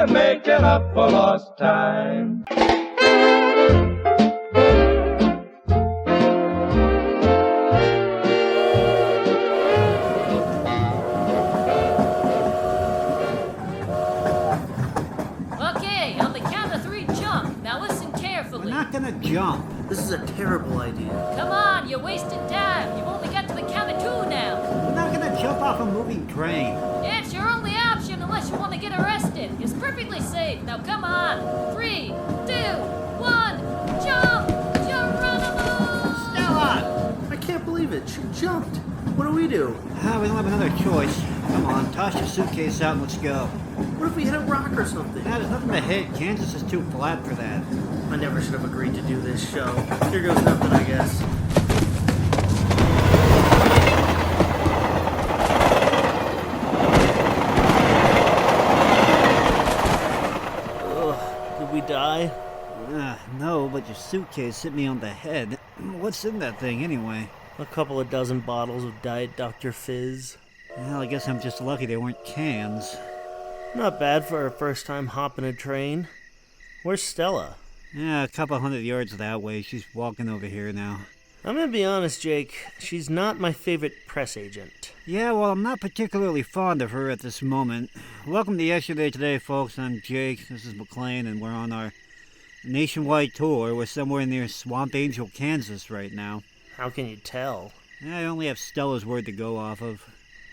We're making up for lost time. Okay, on the count of 3, jump. Now listen carefully. We're not gonna jump. This is a terrible idea. Come on, you're wasting time. You've only got to the count of 2 now. We're not gonna jump off a moving train. It's your only option unless you want to get arrested. It's perfectly safe. Now come on. 3, 2, 1, jump! Geronimo! Stella! I can't believe it. She jumped. What do? We don't have another choice. Come on, toss your suitcase out and let's go. What if we hit a rock or something? There's nothing to hit. Kansas is too flat for that. I never should have agreed to do this show. Here goes nothing, I guess. Ugh, did we die? No, but your suitcase hit me on the head. What's in that thing anyway? A couple of dozen bottles of Diet Dr. Fizz. Well, I guess I'm just lucky they weren't cans. Not bad for our first time hopping a train. Where's Stella? Yeah, a couple 100 yards that way. She's walking over here now. I'm gonna be honest, Jake. She's not my favorite press agent. Yeah, well, I'm not particularly fond of her at this moment. Welcome to Yesterday Today, folks. I'm Jake. This is McLean, and we're on our nationwide tour. We're somewhere near Swamp Angel, Kansas right now. How can you tell? I only have Stella's word to go off of.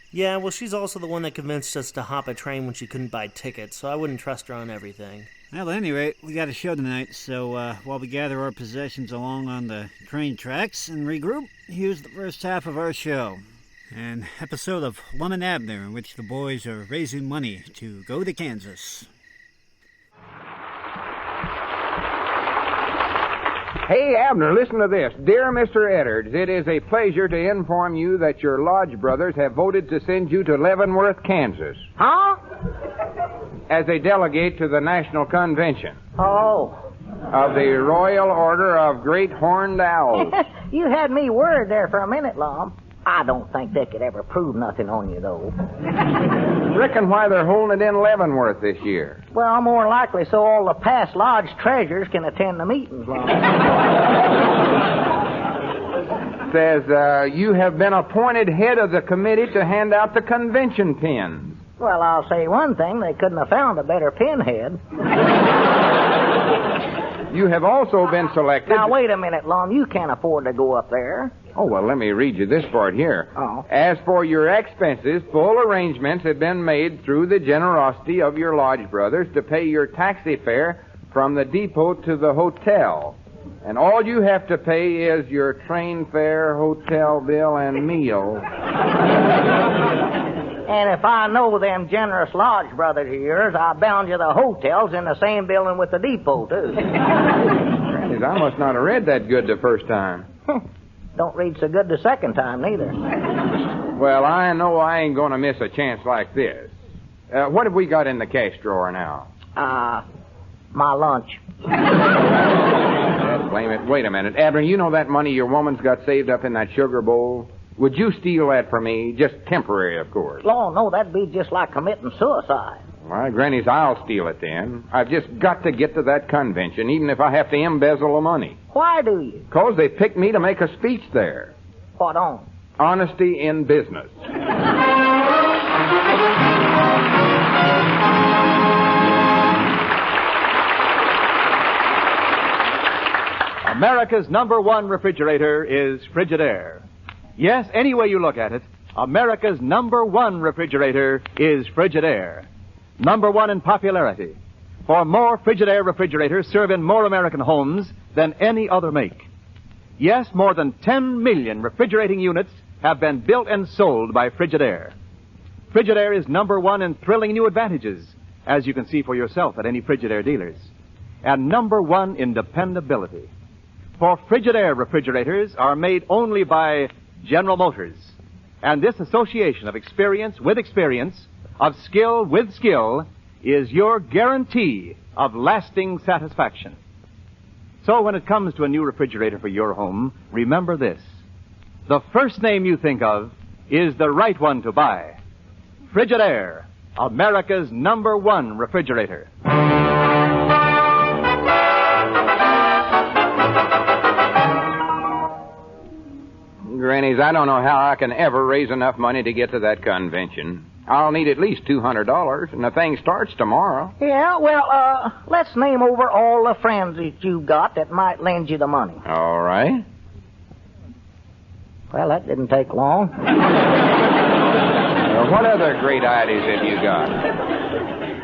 Yeah, well, she's also the one that convinced us to hop a train when she couldn't buy tickets, so I wouldn't trust her on everything. Well, at any rate, we got a show tonight, so while we gather our possessions along on the train tracks and regroup, here's the first half of our show. An episode of Lum and Abner, in which the boys are raising money to go to Kansas. Hey, Abner, listen to this. Dear Mr. Edwards, it is a pleasure to inform you that your lodge brothers have voted to send you to Leavenworth, Kansas. Huh? As a delegate to the National Convention. Oh. Of the Royal Order of Great Horned Owls. You had me worried there for a minute, Lum. I don't think they could ever prove nothing on you, though. Reckon why they're holding it in Leavenworth this year. Well, more likely so all the past lodge treasurers can attend the meetings, Lum. Says, you have been appointed head of the committee to hand out the convention pins. Well, I'll say one thing. They couldn't have found a better pinhead. You have also been selected... Now, wait a minute, Lum. You can't afford to go up there. Oh, well, let me read you this part here. Oh. As for your expenses, full arrangements have been made through the generosity of your lodge brothers to pay your taxi fare from the depot to the hotel. And all you have to pay is your train fare, hotel bill, and meal. And if I know them generous lodge brothers of yours, I'll bound you the hotels in the same building with the depot, too. Grannies, I must not have read that good the first time. Don't read so good the second time, neither. Well, I know I ain't going to miss a chance like this. What have we got in the cash drawer now? My lunch. Blame it. Wait a minute. Abner, you know that money your woman's got saved up in that sugar bowl? Would you steal that from me? Just temporary, of course. Oh, no, that'd be just like committing suicide. Well, Grannies, I'll steal it then. I've just got to get to that convention, even if I have to embezzle the money. Why do you? 'Cause they picked me to make a speech there. What on? Honesty in business. America's #1 refrigerator is Frigidaire. Yes, any way you look at it, America's #1 refrigerator is Frigidaire. #1 in popularity. For more Frigidaire refrigerators serve in more American homes than any other make. Yes, more than 10 million refrigerating units have been built and sold by Frigidaire. Frigidaire is #1 in thrilling new advantages, as you can see for yourself at any Frigidaire dealers. And #1 in dependability. For Frigidaire refrigerators are made only by General Motors. And this association of experience with experience, of skill with skill, is your guarantee of lasting satisfaction. So when it comes to a new refrigerator for your home, remember this. The first name you think of is the right one to buy. Frigidaire, America's #1 refrigerator. Grannies, I don't know how I can ever raise enough money to get to that convention. I'll need at least $200, and the thing starts tomorrow. Yeah, well, let's name over all the friends that you've got that might lend you the money. All right. Well, that didn't take long. What other great ideas have you got?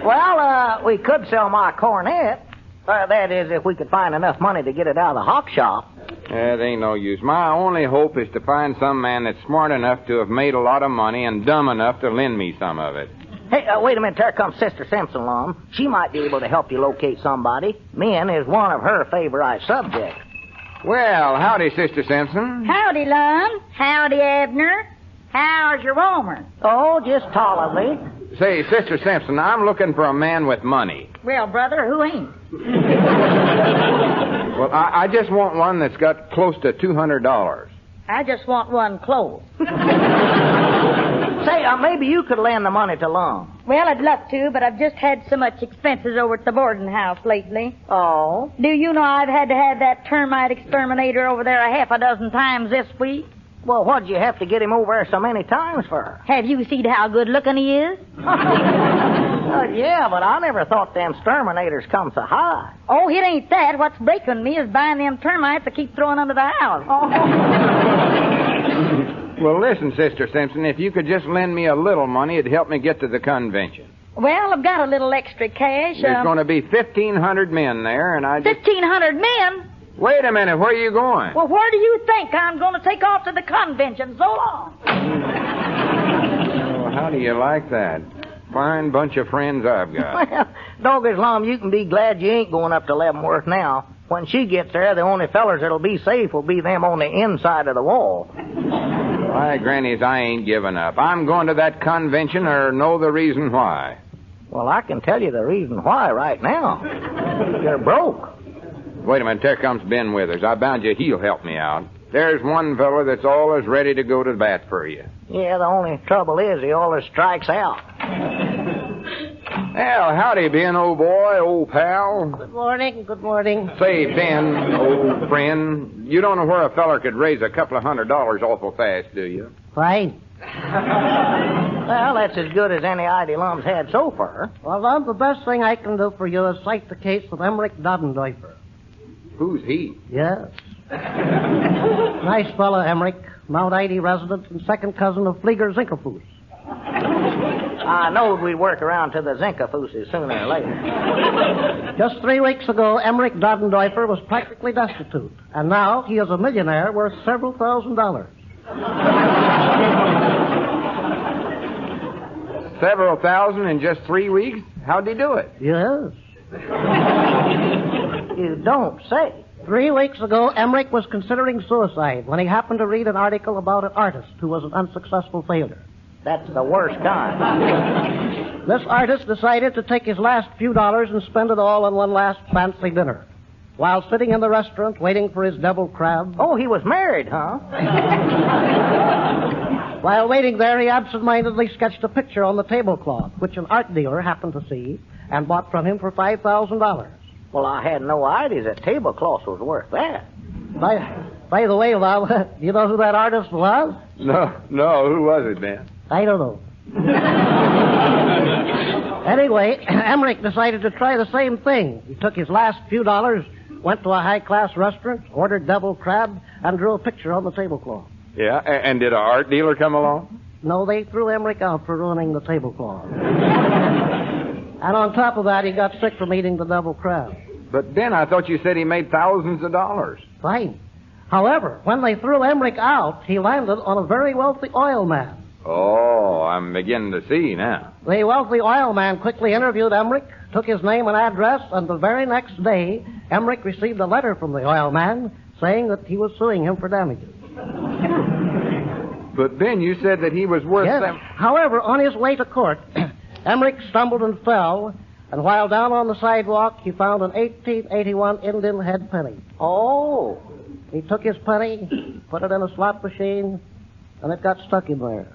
Well, we could sell my cornet. That is, if we could find enough money to get it out of the hock shop. It ain't no use. My only hope is to find some man that's smart enough to have made a lot of money and dumb enough to lend me some of it. Hey, wait a minute. There comes Sister Simpson, Lum. She might be able to help you locate somebody. Men is one of her favorite subjects. Well, howdy, Sister Simpson. Howdy, Lum. Howdy, Abner. How's your woman? Oh, just tolerably. Say, Sister Simpson, I'm looking for a man with money. Well, brother, who ain't? Well, I just want one that's got close to $200. I just want one close. Say, maybe you could lend the money to Lum. Well, I'd love to, but I've just had so much expenses over at the boarding house lately. Oh? Do you know I've had to have that termite exterminator over there a half a dozen times this week? Well, what'd you have to get him over there so many times for? Have you seen how good looking he is? Yeah, but I never thought them exterminators come so high. Oh, it ain't that. What's breaking me is buying them termites I keep throwing under the house. Well, listen, Sister Simpson, if you could just lend me a little money, it'd help me get to the convention. Well, I've got a little extra cash. There's going to be 1,500 men there, and I just... 1,500 men? Wait a minute, where are you going? Well, where do you think I'm going to take off to the convention? So long. Well, how do you like that? Fine bunch of friends I've got. Well, doggies, Lum, you can be glad you ain't going up to Leavenworth now. When she gets there, the only fellers that'll be safe will be them on the inside of the wall. Why, Grannies, I ain't giving up. I'm going to that convention or know the reason why. Well, I can tell you the reason why right now. You're broke. Wait a minute, there comes Ben Withers. I bound you he'll help me out. There's one fellow that's always ready to go to bat for you. Yeah, the only trouble is he always strikes out. Well, howdy, Ben, old boy, old pal. Good morning, good morning. Say, Ben, old friend, you don't know where a feller could raise a couple of $100 awful fast, do you? Fine. Well, that's as good as any idea Lum's had so far. Well, Lum, the best thing I can do for you is cite the case of Emmerich Dodendorfer. Who's he? Yes. Nice fellow, Emmerich. Mount Ida resident and second cousin of Flieger Zinkerfuss. I knowed we'd work around to the Zinkerfusses sooner or later. Just 3 weeks ago, Emmerich Dodendorfer was practically destitute, and now he is a millionaire worth several $1,000s. Several thousand in just 3 weeks? How'd he do it? Yes. You don't say. 3 weeks ago, Emmerich was considering suicide when he happened to read an article about an artist who was an unsuccessful failure. That's the worst kind. This artist decided to take his last few dollars and spend it all on one last fancy dinner. While sitting in the restaurant waiting for his deviled crab... Oh, he was married, huh? While waiting there, he absent-mindedly sketched a picture on the tablecloth, which an art dealer happened to see and bought from him for $5,000. Well, I had no idea that tablecloth was worth that. By the way, Lum, do you know who that artist was? No, who was it, Ben? I don't know. Anyway, Emmerich decided to try the same thing. He took his last few dollars, went to a high-class restaurant, ordered deviled crab, and drew a picture on the tablecloth. Yeah, and did an art dealer come along? No, they threw Emmerich out for ruining the tablecloth. And on top of that, he got sick from eating the deviled crab. But, Ben, I thought you said he made thousands of dollars. Fine. However, when they threw Emmerich out, he landed on a very wealthy oil man. Oh, I'm beginning to see now. The wealthy oil man quickly interviewed Emmerich, took his name and address, and the very next day, Emmerich received a letter from the oil man saying that he was suing him for damages. But, Ben, you said that he was worth... Yes. However, on his way to court, Emmerich stumbled and fell, and while down on the sidewalk, he found an 1881 Indian head penny. Oh. He took his penny, put it in a slot machine, and it got stuck in there.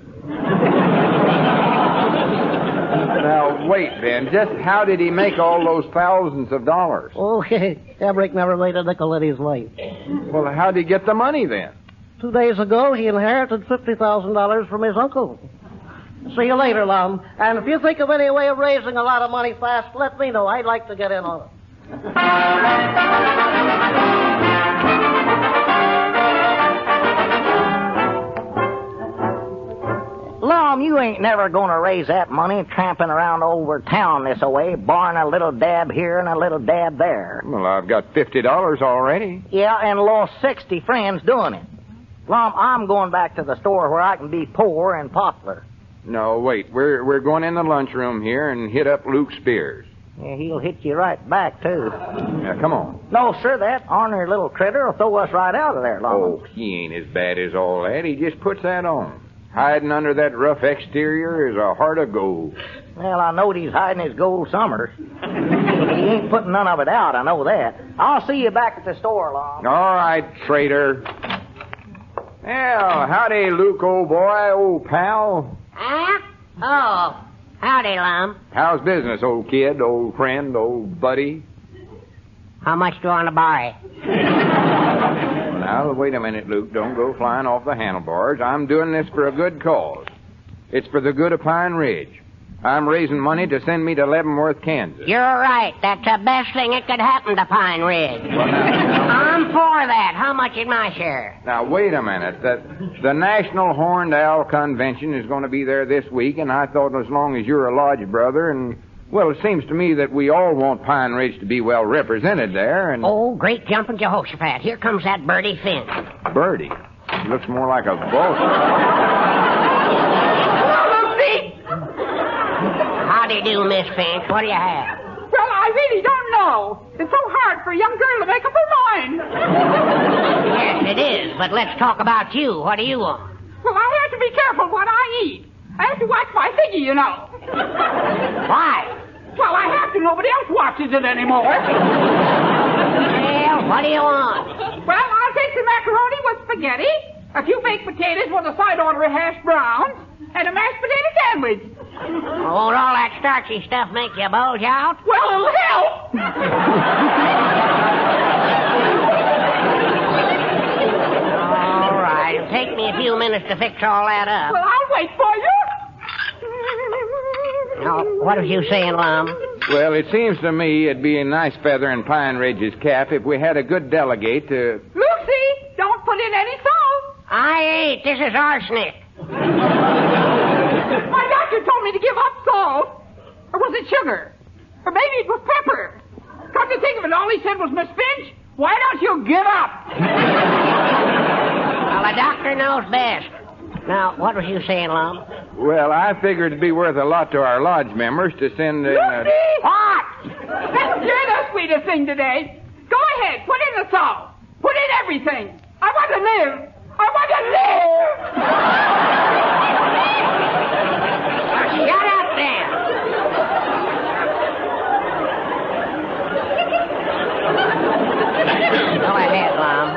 Now, wait, Ben. Just how did he make all those thousands of dollars? Oh, Emmerich never made a nickel in his life. Well, how did he get the money then? 2 days ago, he inherited $50,000 from his uncle. See you later, Lum. And if you think of any way of raising a lot of money fast, let me know. I'd like to get in on it. Lum, you ain't never gonna raise that money tramping around over town this away, barring a little dab here and a little dab there. Well, I've got $50 already. Yeah, and lost 60 friends doing it. Lum, I'm going back to the store where I can be poor and popular. No, wait. We're going in the lunchroom here and hit up Luke Spears. Yeah, he'll hit you right back, too. Now, come on. No, sir, that ornery little critter will throw us right out of there, Lum. Oh, he ain't as bad as all that. He just puts that on. Hiding under that rough exterior is a heart of gold. Well, I know he's hiding his gold summers. But he ain't putting none of it out, I know that. I'll see you back at the store, Lum. All right, traitor. Well, howdy, Luke, old boy, old pal. Huh? Oh, howdy, Lum. How's business, old kid, old friend, old buddy? How much do you want to buy? Now, wait a minute, Luke. Don't go flying off the handlebars. I'm doing this for a good cause. It's for the good of Pine Ridge. I'm raising money to send me to Leavenworth, Kansas. You're right. That's the best thing that could happen to Pine Ridge. Well, now, I'm for that. How much is my share? now, wait a minute. The National Horned Owl Convention is going to be there this week, and I thought as long as you're a lodge brother, and, well, it seems to me that we all want Pine Ridge to be well represented there, and... Oh, great jumping Jehoshaphat. Here comes that Birdie Finn. Birdie? He looks more like a vulture. Howdy do, Miss Finch. What do you have? Well, I really don't know. It's so hard for a young girl to make up her mind. Yes, it is. But let's talk about you. What do you want? Well, I have to be careful what I eat. I have to watch my figure, you know. Why? Well, I have to. Nobody else watches it anymore. Well, what do you want? Well, I'll take some macaroni with spaghetti, a few baked potatoes with a side order of hash browns, and a mashed potato sandwich. Won't all that starchy stuff make you bulge out? Well, it'll help. All right. It'll take me a few minutes to fix all that up. Well, I'll wait for you. Now, what was you saying, Lum? Well, it seems to me it'd be a nice feather in Pine Ridge's cap if we had a good delegate to... Lucy, don't put in any salt. I ain't. This is arsenic. My doctor told me to give up salt. Or was it sugar? Or maybe it was pepper. Come to think of it, all he said was, Miss Finch, why don't you give up? Well, the doctor knows best. Now, what was you saying, Lum? Well, I figured it'd be worth a lot to our lodge members to send... Lucy! What? You're the sweetest thing today. Go ahead, put in the salt. Put in everything. I want to live. I want to live! Shut up, then. Go ahead, Lum.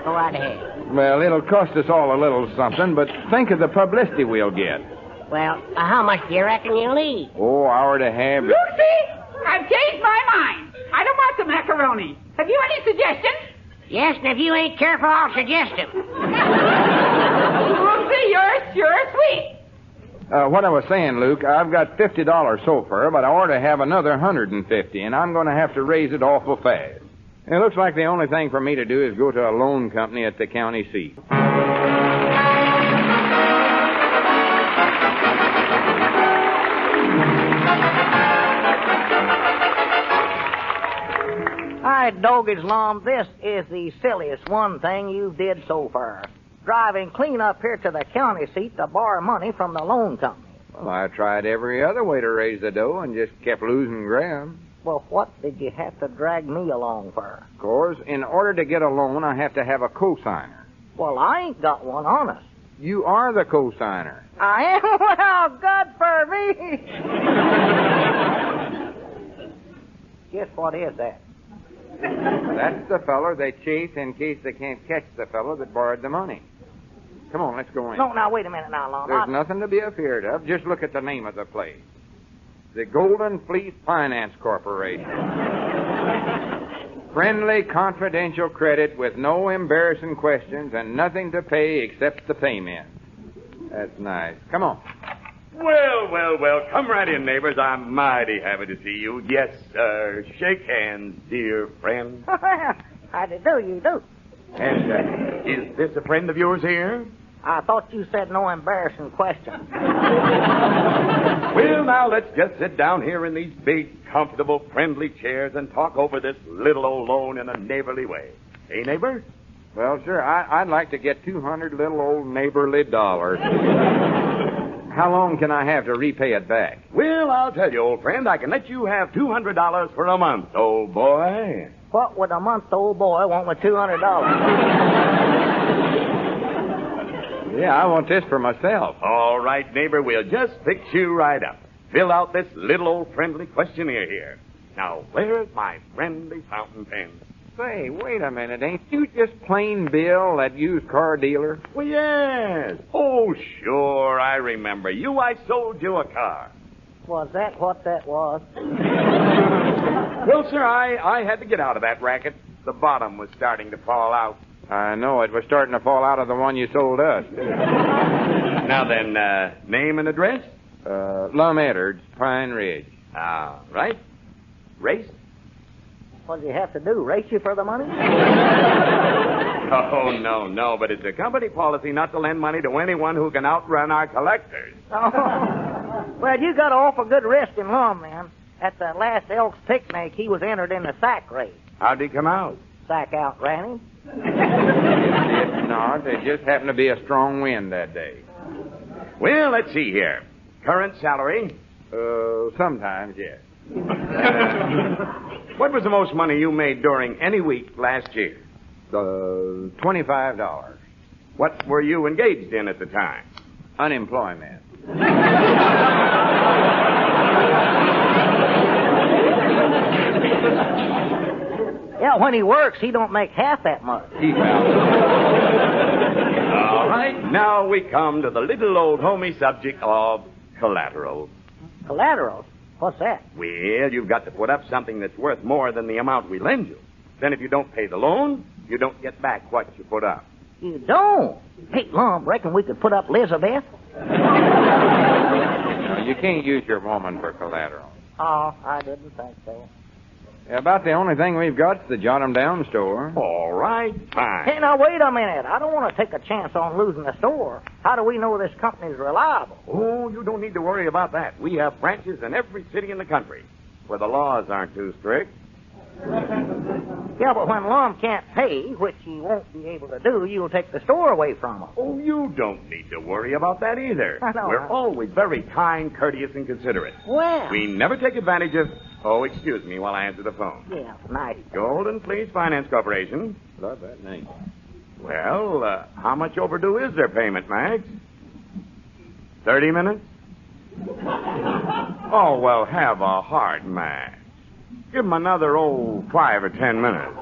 Go right ahead. Well, it'll cost us all a little something, but think of the publicity we'll get. Well, how much do you reckon you'll need? Oh, hour and a half. Lucy, I've changed my mind. I don't want the macaroni. Have you any suggestions? Yes, and if you ain't careful, I'll suggest him. Lucy, you're sure sweet. What I was saying, Luke, I've got $50 so far, but I ought to have another $150, and I'm going to have to raise it awful fast. It looks like the only thing for me to do is go to a loan company at the county seat. Hi, Doggies Lum. This is the silliest one thing you did so far. Driving clean up here to the county seat to borrow money from the loan company. Well, I tried every other way to raise the dough and just kept losing ground. Well, what did you have to drag me along for? Of course, in order to get a loan, I have to have a cosigner. Well, I ain't got one, honest. You are the cosigner. I am? Well, good for me. Guess what is that? That's the feller they chase in case they can't catch the fellow that borrowed the money. Come on, let's go in. No, now, wait a minute now, Lum. There's nothing to be afeard of. Just look at the name of the place. The Golden Fleece Finance Corporation. Friendly, confidential credit with no embarrassing questions and nothing to pay except the payment. That's nice. Come on. Well. Come right in, neighbors. I'm mighty happy to see you. Yes, sir. Shake hands, dear friend. How do you do? And is this a friend of yours here? I thought you said no embarrassing questions. Well, now, let's just sit down here in these big, comfortable, friendly chairs and talk over this little old loan in a neighborly way. Hey, neighbor? Well, sir, I'd like to get 200 little old neighborly dollars. How long can I have to repay it back? Well, I'll tell you, old friend, I can let you have $200 for a month, old boy. What would a month-old boy want with $200? Yeah, I want this for myself. All right, neighbor, we'll just fix you right up. Fill out this little old friendly questionnaire here. Now, where's my friendly fountain pen? Say, wait a minute. Ain't you just plain Bill, that used car dealer? Well, yes. Oh, sure, I remember you. I sold you a car. Was that what that was? Well, sir, I had to get out of that racket. The bottom was starting to fall out. I know. It was starting to fall out of the one you sold us. Now then, name and address? Lum Edwards, Pine Ridge. All right. Race? What do you have to do, race you for the money? Oh, no, but it's a company policy not to lend money to anyone who can outrun our collectors. Oh. Well, you got an awful good rest in Lum, man. At the last Elks picnic, he was entered in the sack race. How'd he come out? Sack outran him. It's not. It just happened to be a strong wind that day. Well, let's see here. Current salary? Sometimes, yes. What was the most money you made during any week last year? $25. What were you engaged in at the time? Unemployment. Yeah, when he works, he don't make half that much. All right, now we come to the little old homey subject of collateral. Collateral? What's that? Well, you've got to put up something that's worth more than the amount we lend you. Then if you don't pay the loan, you don't get back what you put up. You don't? Hey, Lum, reckon we could put up Elizabeth? No, you can't use your woman for collateral. Oh, I didn't think so. About the only thing we've got's the Jot 'em Down store. All right, fine. Hey, now, wait a minute. I don't want to take a chance on losing the store. How do we know this company's reliable? Oh, you don't need to worry about that. We have branches in every city in the country where the laws aren't too strict. Yeah, but when Lum can't pay, which he won't be able to do, you'll take the store away from him. Oh, you don't need to worry about that either. I know. We're always very kind, courteous, and considerate. Well. We never take advantage of... Oh, excuse me while I answer the phone. Yeah, nice. Golden Fleece Finance Corporation. Love that name. Well, how much overdue is their payment, Max? 30 minutes? Oh, well, have a heart, Max. Give him another, 5 or 10 minutes.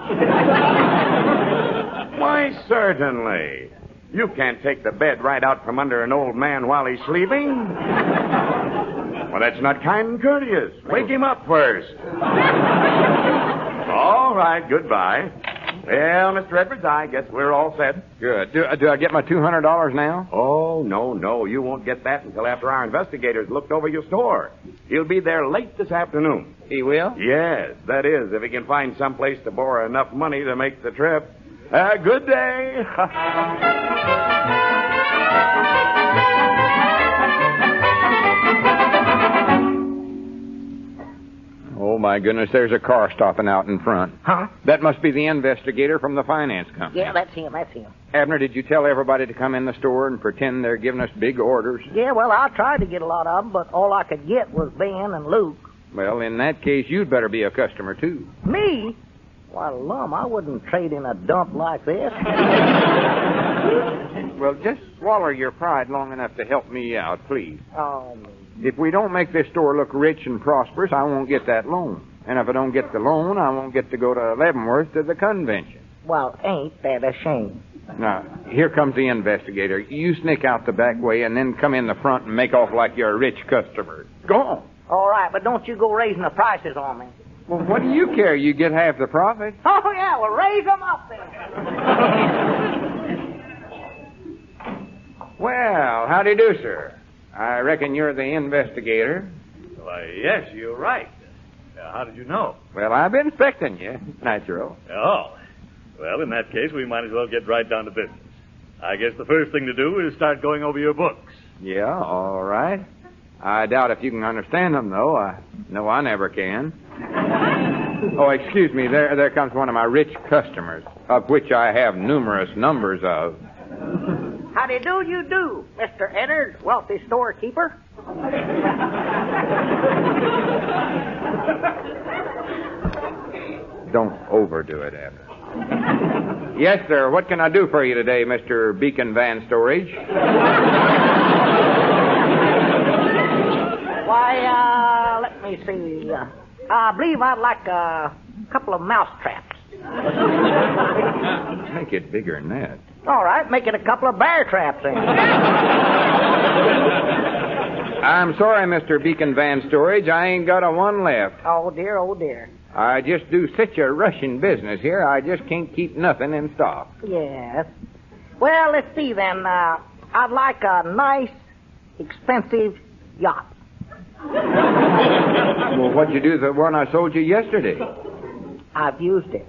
Why, certainly. You can't take the bed right out from under an old man while he's sleeping. Well, that's not kind and courteous. Wake him up first. All right, goodbye. Well, Mr. Edwards, I guess we're all set. Good. Do I get my $200 now? Oh, no. You won't get that until after our investigators looked over your store. He'll be there late this afternoon. He will? Yes, that is, if he can find some place to borrow enough money to make the trip. Good day. Oh, my goodness, there's a car stopping out in front. Huh? That must be the investigator from the finance company. Yeah, that's him. Abner, did you tell everybody to come in the store and pretend they're giving us big orders? Yeah, well, I tried to get a lot of them, but all I could get was Ben and Luke. Well, in that case, you'd better be a customer, too. Me? Why, Lum, I wouldn't trade in a dump like this. Well, just swallow your pride long enough to help me out, please. Oh, If we don't make this store look rich and prosperous, I won't get that loan. And if I don't get the loan, I won't get to go to Leavenworth to the convention. well, ain't that a shame? Now, here comes the investigator. You sneak out the back way and then come in the front and make off like you're a rich customer. Go on. All right, but don't you go raising the prices on me. Well, what do you care? You get half the profit. Oh, yeah, well, raise them up then. Well, how do you do, sir? I reckon you're the investigator. Why, yes, you're right. How did you know? Well, I've been expecting you. Natural. Oh. Well, in that case, we might as well get right down to business. I guess the first thing to do is start going over your books. Yeah, all right. I doubt if you can understand them, though. No, I never can. Oh, excuse me. There comes one of my rich customers, of which I have numerous numbers of. Howdy do you do, Mr. Edders, wealthy storekeeper? Don't overdo it, Abner. Yes, sir. What can I do for you today, Mr. Beacon Van Storage? Why, let me see. I believe I'd like a couple of mouse traps. Make it bigger than that. All right, make it a couple of bear traps then. I'm sorry, Mr. Beacon Van Storage. I ain't got a one left. Oh, dear, oh, dear. I just do such a rushing business here, I just can't keep nothing in stock. Yes. Well, let's see then. I'd like a nice, expensive yacht. Well, what'd you do with the one I sold you yesterday? I've used it.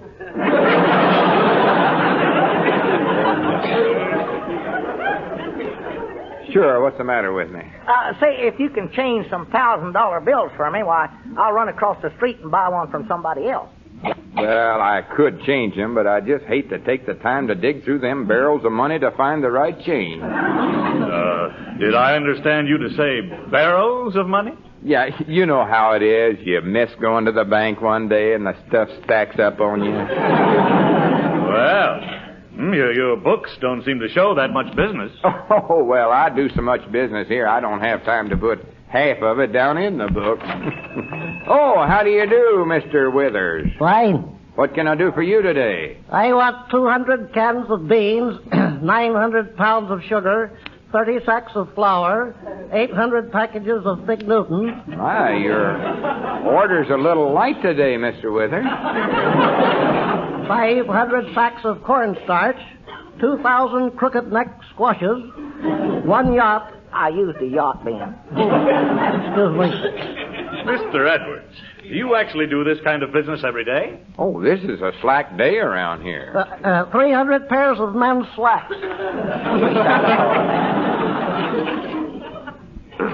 Sure, what's the matter with me? Say, if you can change some $1,000 bills for me, why, I'll run across the street and buy one from somebody else. Well, I could change them, but I just hate to take the time to dig through them barrels of money to find the right change. Did I understand you to say barrels of money? Yeah, you know how it is. You miss going to the bank one day and the stuff stacks up on you. Well, your books don't seem to show that much business. Oh, well, I do so much business here, I don't have time to put half of it down in the book. Oh, how do you do, Mr. Withers? Fine. What can I do for you today? I want 200 cans of beans, 900 pounds of sugar, 30 sacks of flour, 800 packages of Big Newton. My, your order's a little light today, Mr. Withers. 500 sacks of cornstarch, 2,000 crooked neck squashes, one yacht. I used the yacht then. Excuse me. Mr. Edwards, do you actually do this kind of business every day? Oh, this is a slack day around here. 300 pairs of men's slacks.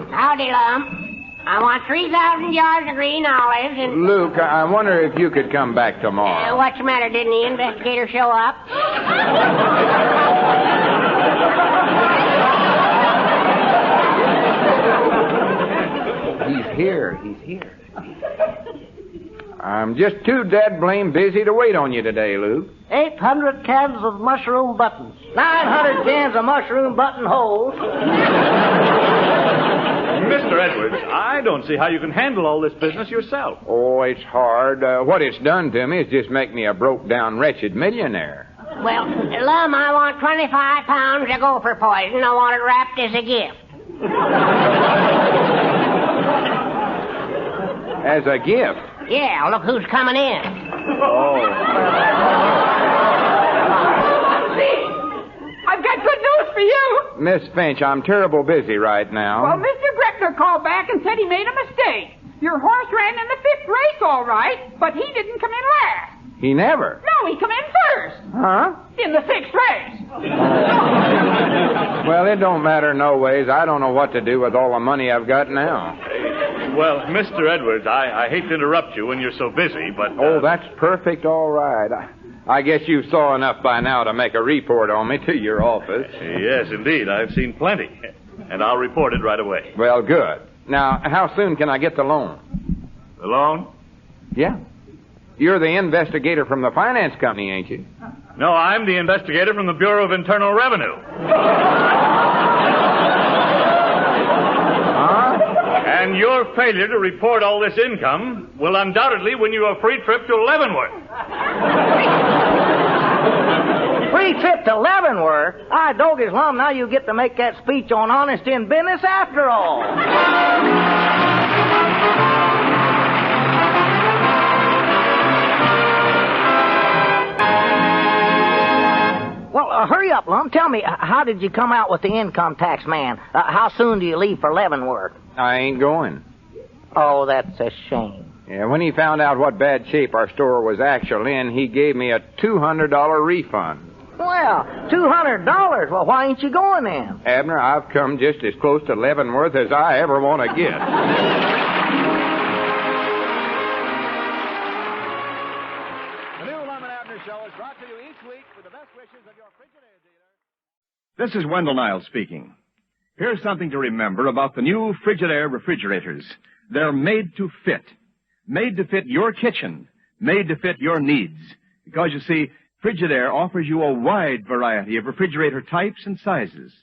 Howdy, Lum. I want 3,000 yards of green olives and... Luke, I wonder if you could come back tomorrow. What's the matter? Didn't the investigator show up? He's here. I'm just too dead blame busy to wait on you today, Luke. 800 cans of mushroom buttons. 900 cans of mushroom buttonholes. Mr. Edwards, I don't see how you can handle all this business yourself. Oh, it's hard. What it's done to me is just make me a broke-down, wretched millionaire. Well, Lum, I want 25 pounds of gopher poison. I want it wrapped as a gift. As a gift? Yeah, look who's coming in. Oh. I've got good news for you. Miss Finch, I'm terrible busy right now. Well, Mr. Greckner called back and said he made a mistake. Your horse ran in the 5th race all right, but he didn't come in last. He never? No, he come in first. Huh? In the 6th race. Well, it don't matter no ways. I don't know what to do with all the money I've got now. Well, Mr. Edwards, I hate to interrupt you when you're so busy, but... Oh, that's perfect, all right. I guess you saw enough by now to make a report on me to your office. Yes, indeed. I've seen plenty. And I'll report it right away. Well, good. Now, how soon can I get the loan? The loan? Yeah. You're the investigator from the finance company, ain't you? No, I'm the investigator from the Bureau of Internal Revenue. And your failure to report all this income will undoubtedly win you a free trip to Leavenworth. free trip to Leavenworth? Doggies Lum, now you get to make that speech on honesty in business after all. Well, hurry up, Lum. Tell me, how did you come out with the income tax man? How soon do you leave for Leavenworth? I ain't going. Oh, that's a shame. Yeah, when he found out what bad shape our store was actually in, he gave me a $200 refund. Well, $200? Well, why ain't you going then? Abner, I've come just as close to Leavenworth as I ever want to get. The new Lum and Abner show is brought to you each week with the best wishes of your Frigidaire dealer. This is Wendell Niles speaking. Here's something to remember about the new Frigidaire refrigerators. They're made to fit. Made to fit your kitchen. Made to fit your needs. Because, you see, Frigidaire offers you a wide variety of refrigerator types and sizes.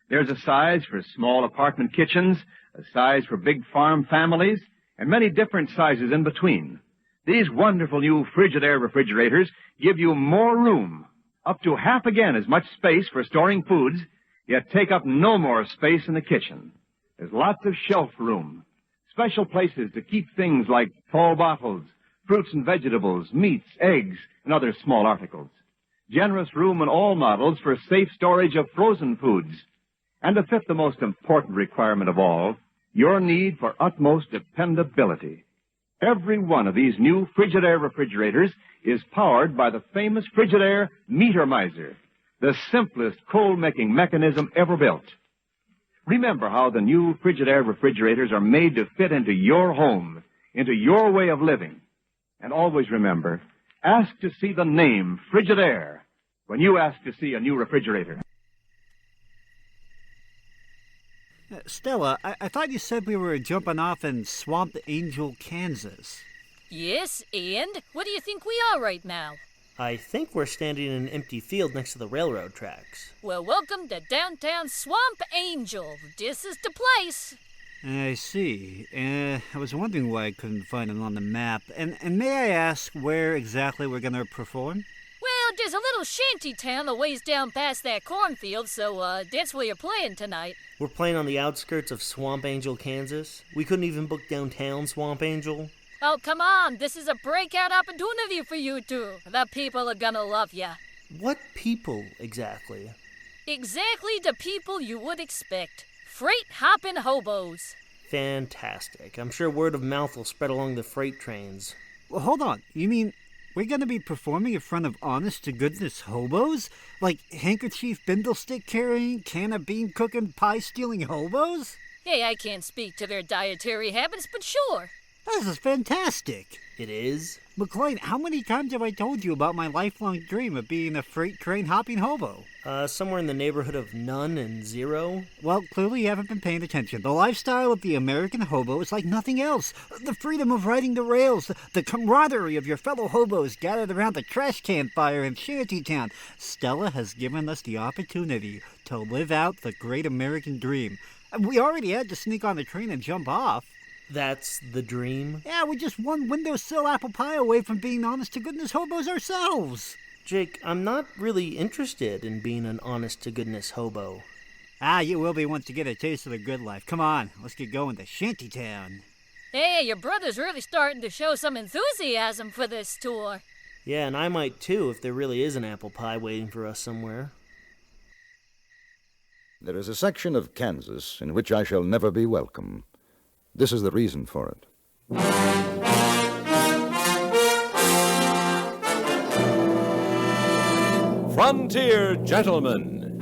There's a size for small apartment kitchens, a size for big farm families, and many different sizes in between. These wonderful new Frigidaire refrigerators give you more room, up to half again as much space for storing foods, yet take up no more space in the kitchen. There's lots of shelf room, special places to keep things like tall bottles, fruits and vegetables, meats, eggs, and other small articles. Generous room in all models for safe storage of frozen foods. And to fit the most important requirement of all, your need for utmost dependability. Every one of these new Frigidaire refrigerators is powered by the famous Frigidaire Meter Miser, the simplest coal-making mechanism ever built. Remember how the new Frigidaire refrigerators are made to fit into your home, into your way of living. And always remember, ask to see the name Frigidaire when you ask to see a new refrigerator. Stella, I thought you said we were jumping off in Swamp Angel, Kansas. Yes, and what do you think we are right now? I think we're standing in an empty field next to the railroad tracks. Well, welcome to downtown Swamp Angel. This is the place. I see. I was wondering why I couldn't find it on the map. And may I ask where exactly we're going to perform? Well, there's a little shanty town a ways down past that cornfield, so that's where you're playing tonight. We're playing on the outskirts of Swamp Angel, Kansas. We couldn't even book downtown Swamp Angel. Oh, come on. This is a breakout opportunity for you two. The people are gonna love ya. What people, exactly? Exactly the people you would expect. Freight-hopping hobos. Fantastic. I'm sure word of mouth will spread along the freight trains. Well, hold on. You mean we're going to be performing in front of honest-to-goodness hobos? Like handkerchief bindle-stick-carrying, can-of-bean-cooking, pie-stealing hobos? Hey, I can't speak to their dietary habits, but sure. This is fantastic. It is? McLean, how many times have I told you about my lifelong dream of being a freight train hopping hobo? Somewhere in the neighborhood of none and zero. Well, clearly you haven't been paying attention. The lifestyle of the American hobo is like nothing else. The freedom of riding the rails, the camaraderie of your fellow hobos gathered around the trash can fire in Shantytown. Stella has given us the opportunity to live out the great American dream. We already had to sneak on the train and jump off. That's the dream? Yeah, we're just one windowsill apple pie away from being honest-to-goodness hobos ourselves. Jake, I'm not really interested in being an honest-to-goodness hobo. You will be once you get a taste of the good life. Come on, let's get going to Shantytown. Hey, your brother's really starting to show some enthusiasm for this tour. Yeah, and I might too if there really is an apple pie waiting for us somewhere. There is a section of Kansas in which I shall never be welcome. This is the reason for it. Frontier Gentlemen.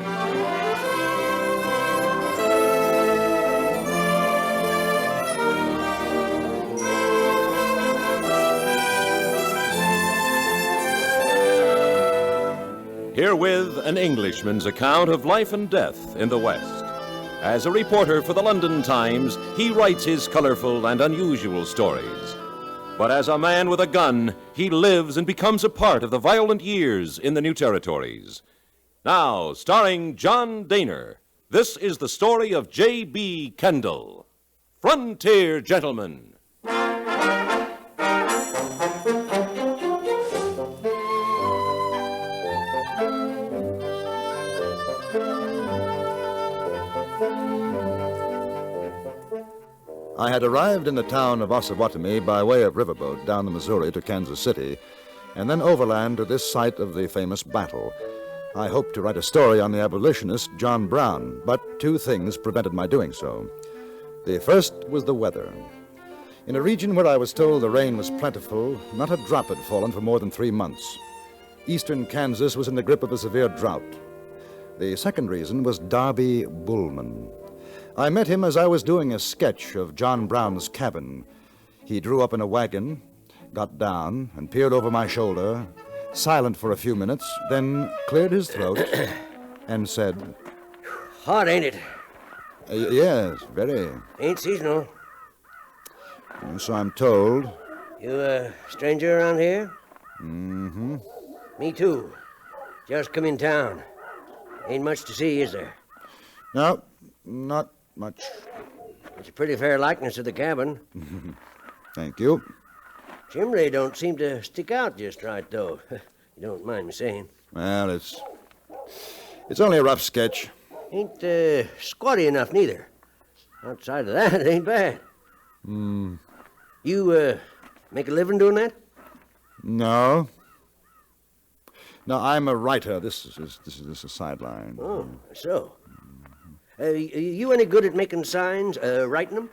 Herewith an Englishman's account of life and death in the West. As a reporter for the London Times, he writes his colorful and unusual stories. But as a man with a gun, he lives and becomes a part of the violent years in the new territories. Now, starring John Daner, this is the story of J.B. Kendall, Frontier Gentlemen. I had arrived in the town of Osawatomie by way of riverboat down the Missouri to Kansas City, and then overland to this site of the famous battle. I hoped to write a story on the abolitionist John Brown, but two things prevented my doing so. The first was the weather. In a region where I was told the rain was plentiful, not a drop had fallen for more than 3 months. Eastern Kansas was in the grip of a severe drought. The second reason was Darby Bullman. I met him as I was doing a sketch of John Brown's cabin. He drew up in a wagon, got down, and peered over my shoulder, silent for a few minutes, then cleared his throat and said, "Hot, ain't it?" Yes, very. Ain't seasonal. So I'm told. You a stranger around here? Mm-hmm. Me too. Just come in town. Ain't much to see, is there? No, not much. It's a pretty fair likeness of the cabin. Thank you. Chimney don't seem to stick out just right, though. You don't mind me saying. Well, it's only a rough sketch. Ain't squatty enough, neither. Outside of that, it ain't bad. You make a living doing that? No. No, I'm a writer. This is a sideline. Oh, so. You any good at making signs, writing them?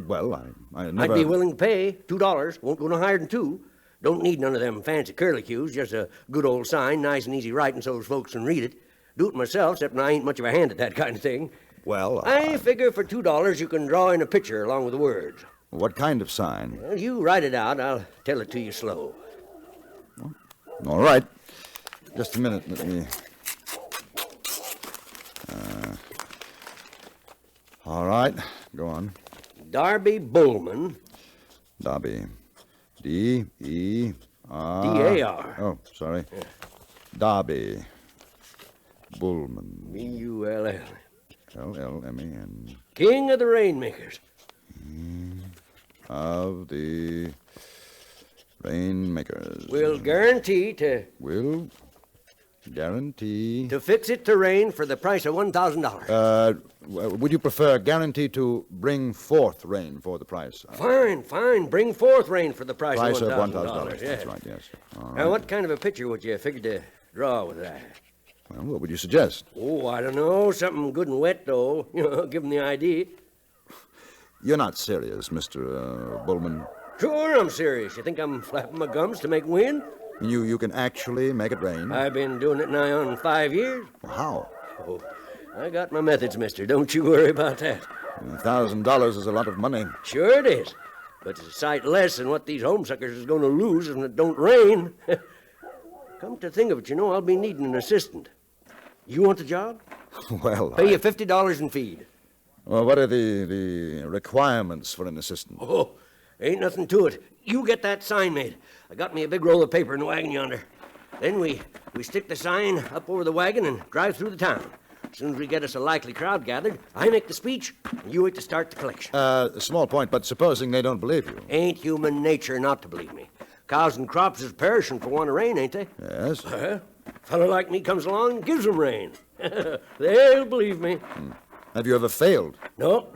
Well, I never... I'd be willing to pay $2. Won't go no higher than $2. Don't need none of them fancy curlicues. Just a good old sign, nice and easy writing so's folks can read it. Do it myself, except I ain't much of a hand at that kind of thing. Well, I figure for $2 you can draw in a picture along with the words. What kind of sign? Well, you write it out. I'll tell it to you slow. All right. Just a minute. Let me... all right. Go on. Darby Bullman. Darby. D-E-R... D-A-R. Oh, sorry. Yeah. Darby Bullman. B-U-L-L. L-L-M-E-N. King of the Rainmakers. Of the Rainmakers. Will guarantee to fix it to rain for the price of $1,000. Would you prefer guarantee to bring forth rain for the price? Fine. Bring forth rain for the price of $1,000. Yes. That's right, yes. All right. Now, what kind of a picture would you figure to draw with that? Well, what would you suggest? Oh, I don't know. Something good and wet, though. Give them the idea. You're not serious, Mr. Bullman. Sure, I'm serious. You think I'm flapping my gums to make wind? You can actually make it rain? I've been doing it nigh on 5 years. How? Oh, I got my methods, mister. Don't you worry about that. $1,000 is a lot of money. Sure it is. But it's a sight less than what these homesuckers is going to lose if it don't rain. Come to think of it, I'll be needing an assistant. You want the job? Well, Pay you $50 in feed. Well, what are the requirements for an assistant? Oh, ain't nothing to it. You get that sign made. I got me a big roll of paper in the wagon yonder. Then we stick the sign up over the wagon and drive through the town. As soon as we get us a likely crowd gathered, I make the speech, and you wait to start the collection. A small point, but supposing they don't believe you? Ain't human nature not to believe me. Cows and crops is perishing for want of rain, ain't they? Yes. A fellow like me comes along and gives them rain. They'll believe me. Have you ever failed? No.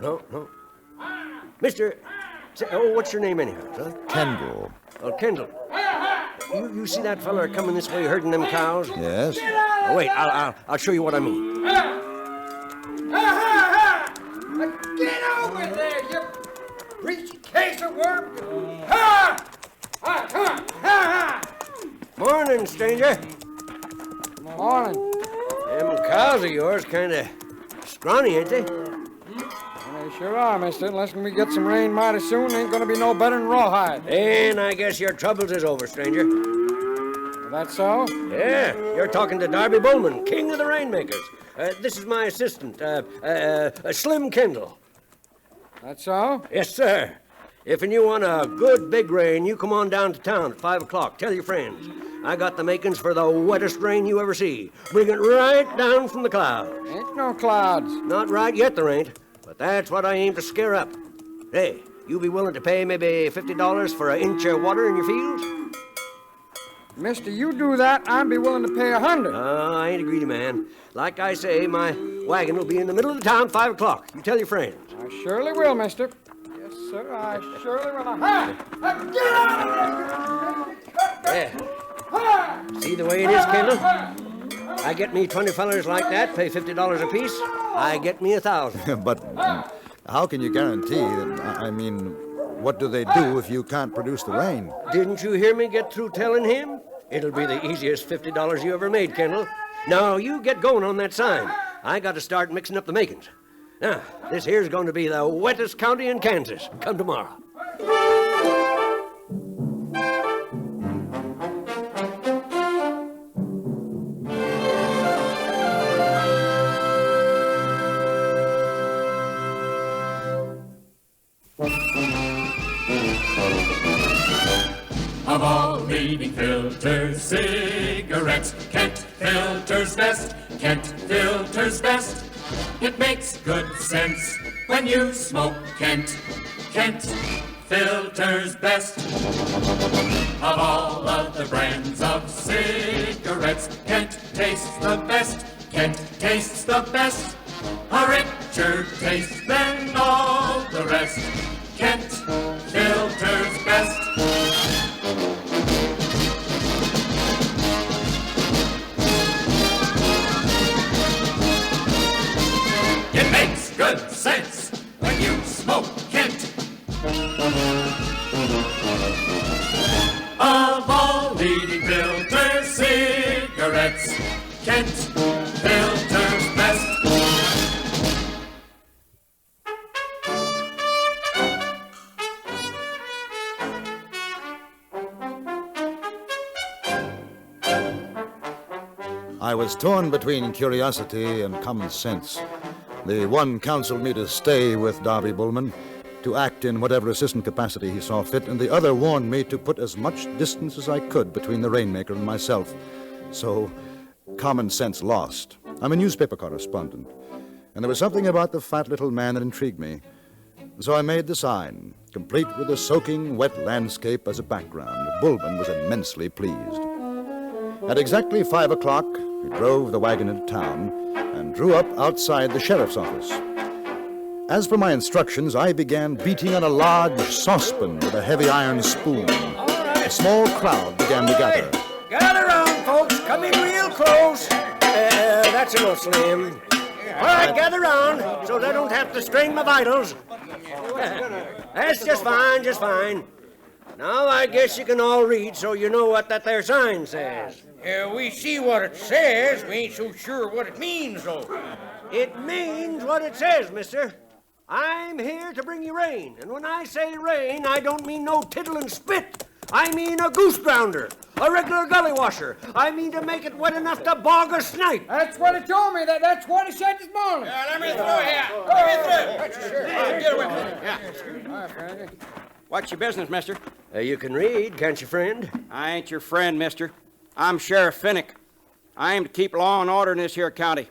Mister, what's your name anyhow, son? Kendall. Oh, Kendall. You see that fella coming this way herding them cows? Yes. Oh, wait, I'll show you what I mean. Get over there, you greasy case of worm! Morning, stranger. Morning. Them cows of yours kind of scrawny, ain't they? They sure are, mister. Unless we get some rain mighty soon, ain't gonna be no better than rawhide. And I guess your troubles is over, stranger. That so? Yeah, you're talking to Darby Bullman, king of the Rainmakers. This is my assistant, Slim Kendall. That so? Yes, sir. If you want a good big rain, you come on down to town at 5 o'clock. Tell your friends. I got the makings for the wettest rain you ever see. Bring it right down from the clouds. Ain't no clouds. Not right yet, there ain't. But that's what I aim to scare up. Hey, you be willing to pay maybe $50 for an inch of water in your fields? Mister, you do that, I'd be willing to pay $100. I ain't a greedy man. Like I say, my wagon will be in the middle of the town 5 o'clock. You tell your friends. I surely will, mister. sir. I surely will. Ha! Get out of Yeah. See the way it is, Kendall? I get me 20 fellers like that, pay $50 apiece. I get me 1,000. But how can you guarantee that, I mean, what do they do if you can't produce the rain? Didn't you hear me get through telling him? It'll be the easiest $50 you ever made, Kendall. Now, you get going on that sign. I got to start mixing up the makings. Now, this here's going to be the wettest county in Kansas. Come tomorrow. Of all leading filters, cigarettes, Kent filters best, Kent filters best. It makes good sense when you smoke Kent, Kent filters best. Of all of the brands of cigarettes, Kent tastes the best, Kent tastes the best. A richer taste than all the rest, Kent filters best. It makes good sense when you smoke Kent. Of all leading filter cigarettes, Kent filters best. I was torn between curiosity and common sense. The one counseled me to stay with Darby Bullman, to act in whatever assistant capacity he saw fit, and the other warned me to put as much distance as I could between the Rainmaker and myself. So, common sense lost. I'm a newspaper correspondent, and there was something about the fat little man that intrigued me. So I made the sign, complete with the soaking wet landscape as a background. Bullman was immensely pleased. At exactly 5 o'clock, we drove the wagon into town and drew up outside the sheriff's office. As for my instructions, I began beating on a large saucepan with a heavy iron spoon. A small crowd began to gather. Gather round, folks. Come in real close. That's enough, Slim. All right, gather round so they don't have to strain my vitals. That's just fine, just fine. Now I guess you can all read so you know what that there sign says. We see what it says. We ain't so sure what it means, though. It means what it says, mister. I'm here to bring you rain. And when I say rain, I don't mean no tittle and spit. I mean a goose grounder, a regular gully washer. I mean to make it wet enough to bog a snipe. That's what he told me. That's what he said this morning. Let me through here. Let me through. Sure. Get away from me. Yeah. What's your business, mister? You can read, can't you, friend? I ain't your friend, mister. I'm Sheriff Finnick. I aim to keep law and order in this here county.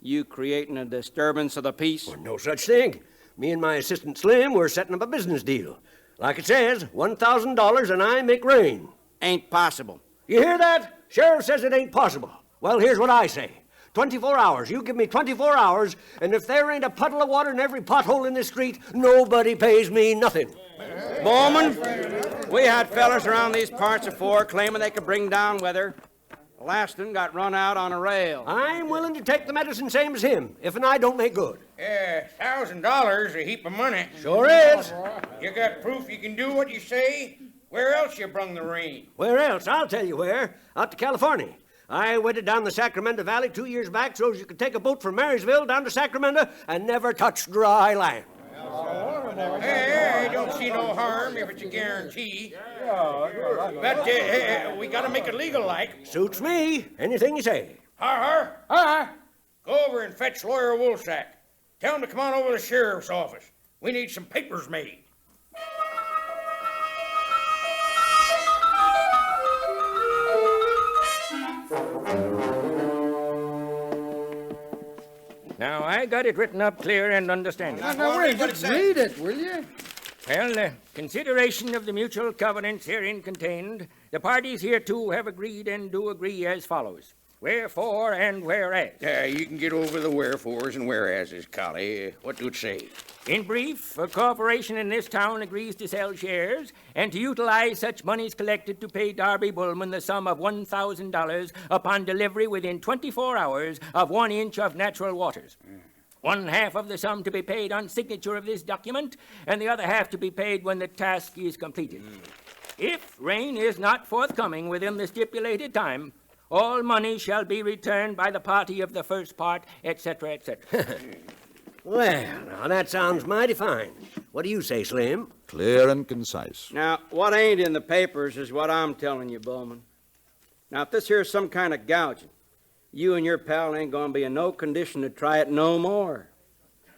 You creating a disturbance of the peace? Well, no such thing. Me and my assistant Slim, we're setting up a business deal. Like it says, $1,000 and I make rain. Ain't possible. You hear that? Sheriff says it ain't possible. Well, here's what I say. 24 hours. You give me 24 hours, and if there ain't a puddle of water in every pothole in this street, nobody pays me nothing. Bowman, we had fellers around these parts afore claiming they could bring down weather. The last one got run out on a rail. I'm willing to take the medicine same as him, if and I don't make good. $1,000 a heap of money. Sure is. You got proof you can do what you say? Where else you brung the rain? Where else? I'll tell you where. Out to California. I waited down the Sacramento Valley 2 years back so you could take a boat from Marysville down to Sacramento and never touch dry land. Hey, I don't see no harm if it's a guarantee. But we gotta make it legal like. Suits me. Anything you say. Har, har. Go over and fetch Lawyer Woolsack. Tell him to come on over to the sheriff's office. We need some papers made. Now, I got it written up clear and understanding. Now, wait, just read it, will you? Well, consideration of the mutual covenants herein contained, the parties hereto have agreed and do agree as follows. Wherefore and whereas. You can get over the wherefores and whereases, Collie. What do it say? In brief, a corporation in this town agrees to sell shares and to utilize such monies collected to pay Darby Bullman the sum of $1,000 upon delivery within 24 hours of 1 inch of natural waters. One half of the sum to be paid on signature of this document, and the other half to be paid when the task is completed. If rain is not forthcoming within the stipulated time, all money shall be returned by the party of the first part, etc., etc. Well, now that sounds mighty fine. What do you say, Slim? Clear and concise. Now, what ain't in the papers is what I'm telling you, Bowman. Now, if this here's some kind of gouging, you and your pal ain't gonna be in no condition to try it no more.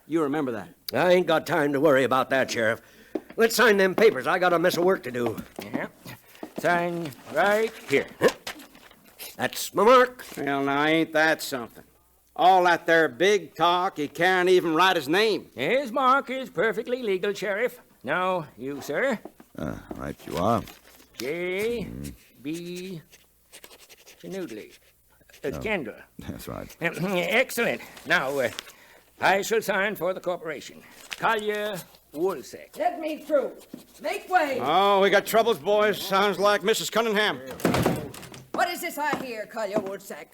You remember that. I ain't got time to worry about that, Sheriff. Let's sign them papers. I got a mess of work to do. Yeah. Sign right here. That's my mark. Well, now, ain't that something? All that there big talk, he can't even write his name. His mark is perfectly legal, Sheriff. Now, you, sir. Right you are. J. B. Canoodley. Kendall. That's right. Excellent. Now, I shall sign for the corporation. Collier Woolsack. Let me through. Make way. Oh, we got troubles, boys. Sounds like Mrs. Cunningham. What is this I hear, Collier Woolsack?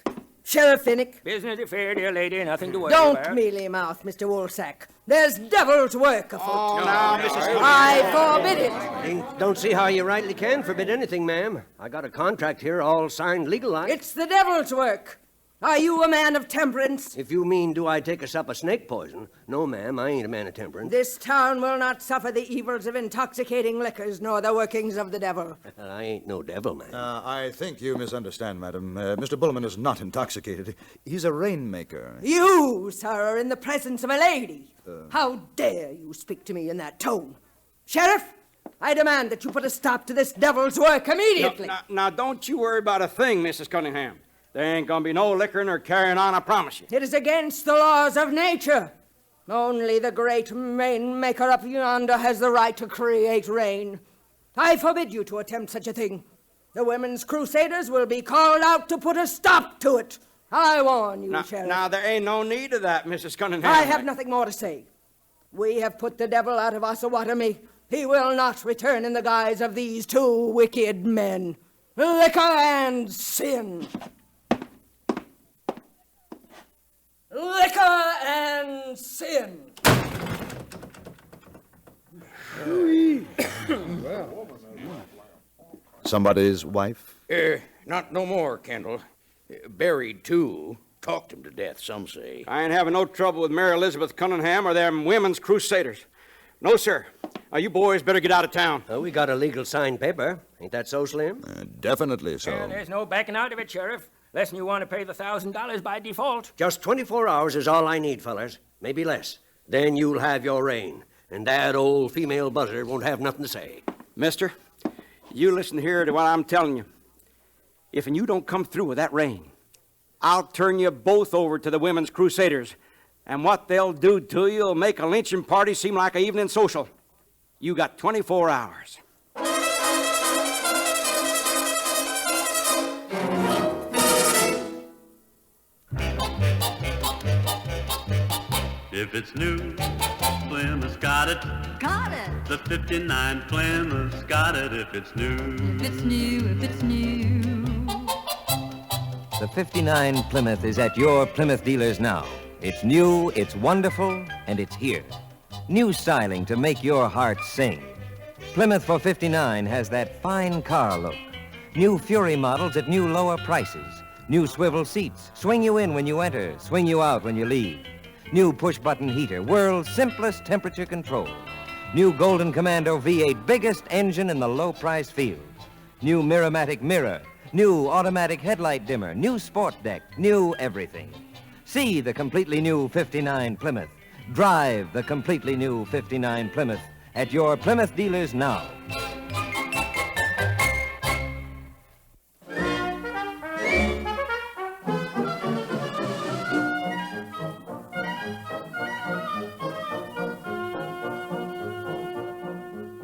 Sheriff Finnick? Business affair, dear lady. Nothing to worry Don't about. mealy mouth, Mr. Woolsack. There's devil's work afoot. Oh, now, Mrs. Cunningham. I forbid it. Don't see how you rightly can forbid anything, ma'am. I got a contract here all signed legal-like. It's the devil's work. Are you a man of temperance? If you mean, do I take a sup of snake poison? No, ma'am, I ain't a man of temperance. This town will not suffer the evils of intoxicating liquors nor the workings of the devil. I ain't no devil, ma'am. I think you misunderstand, madam. Mr. Bullman is not intoxicated. He's a rainmaker. You, sir, are in the presence of a lady. How dare you speak to me in that tone? Sheriff, I demand that you put a stop to this devil's work immediately. Now, don't you worry about a thing, Mrs. Cunningham. There ain't gonna be no liquoring or carrying on, I promise you. It is against the laws of nature. Only the great Rainmaker up yonder has the right to create rain. I forbid you to attempt such a thing. The women's crusaders will be called out to put a stop to it. I warn you, Sheriff. Now, there ain't no need of that, Mrs. Cunningham. I have nothing more to say. We have put the devil out of Osawatomie. He will not return in the guise of these two wicked men. Liquor and sin. Liquor and sin. Somebody's wife? Not no more, Kendall. Buried, too. Talked him to death, some say. I ain't having no trouble with Mary Elizabeth Cunningham or them women's crusaders. No, sir. You boys better get out of town. We got a legal signed paper. Ain't that so, Slim? Definitely so. Well, there's no backing out of it, Sheriff. Less than you want to pay the $1,000 by default. Just 24 hours is all I need, fellers. Maybe less. Then you'll have your reign. And that old female buzzard won't have nothing to say. Mister, you listen here to what I'm telling you. If you don't come through with that rain, I'll turn you both over to the women's crusaders. And what they'll do to you will make a lynching party seem like an evening social. You got 24 hours. If it's new, Plymouth's got it. Got it. The 59 Plymouth's got it if it's new. If it's new, if it's new. The 59 Plymouth is at your Plymouth dealers now. It's new, it's wonderful, and it's here. New styling to make your heart sing. Plymouth for 59 has that fine car look. New Fury models at new lower prices. New swivel seats, swing you in when you enter, swing you out when you leave. New push-button heater, world's simplest temperature control. New Golden Commando V8, biggest engine in the low-price field. New Miramatic mirror, new automatic headlight dimmer, new sport deck, new everything. See the completely new 59 Plymouth. Drive the completely new 59 Plymouth at your Plymouth dealers now.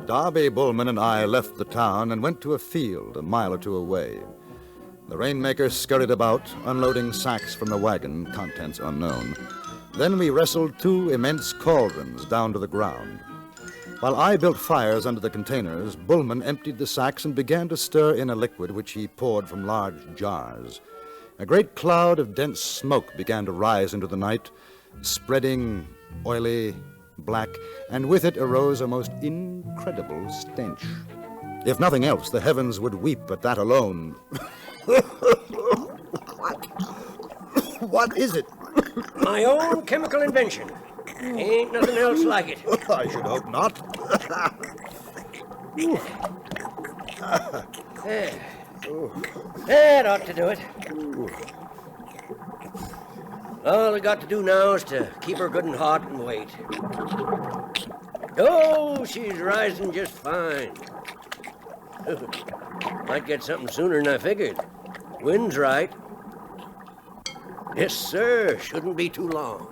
Darby Bullman and I left the town and went to a field a mile or two away. The Rainmaker scurried about, unloading sacks from the wagon, contents unknown. Then we wrestled 2 immense cauldrons down to the ground. While I built fires under the containers, Bullman emptied the sacks and began to stir in a liquid which he poured from large jars. A great cloud of dense smoke began to rise into the night, spreading, oily, black, and with it arose a most incredible stench. If nothing else, the heavens would weep at that alone. What is it? My own chemical invention. Ain't nothing else like it. I should hope not. There. That ought to do it. All we got to do now is to keep her good and hot and wait. Oh, she's rising just fine. Might get something sooner than I figured. Wind's right. Yes, sir. Shouldn't be too long.